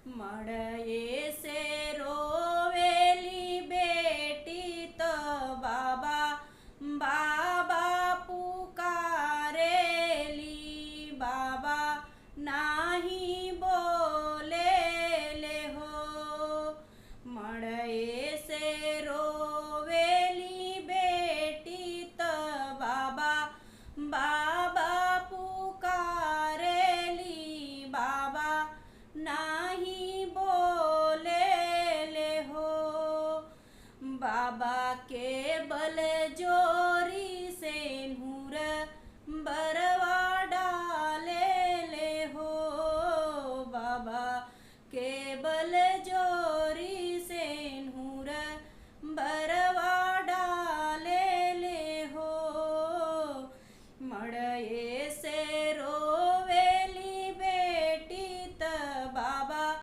मड़ये से रोवेली बेटी तो बाबा बाबा पुकारेली। बाबा नाही बोले ले हो। मड़ये से रोवेली बेटी तो बाबा बाबा पुकारेली। बाबा नाही बोले ले हो। बाबा के बल जोरी से नूर बरवा डाले ले हो। बाबा के बल